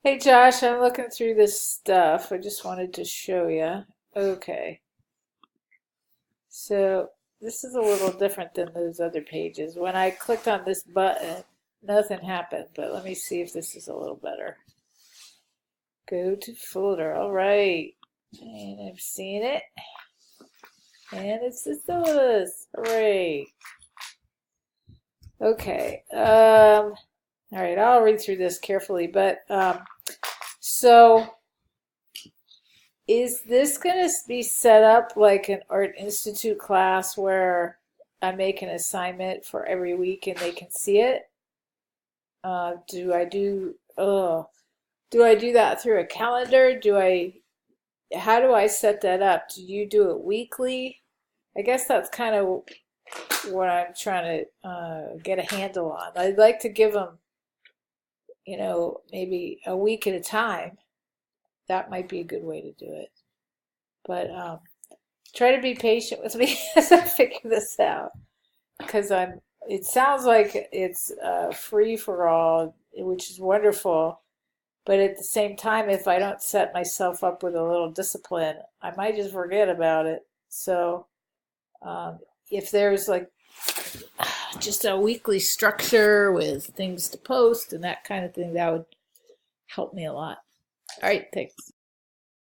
Hey Josh, I'm looking through this stuff. I just wanted to show you. Okay, so this is a little different than those other pages. When I clicked on this button, nothing happened, but let me see if this is a little better. Go to folder. All right, and I'm seeing it, and it's this. Hooray! Okay. All right, I'll read through this carefully, but so. Is this going to be set up like an Art Institute class where I make an assignment for every week and they can see it? Do I do that through a calendar? How do I set that up? Do you do it weekly? I guess that's kind of what I'm trying to get a handle on. I'd like to give them, maybe a week at a time. That might be a good way to do it. But try to be patient with me as I figure this out, because it sounds like it's free for all, which is wonderful. But at the same time, if I don't set myself up with a little discipline, I might just forget about it. So um, if there's like just a weekly structure with things to post and that kind of thing, that would help me a lot. All right, thanks.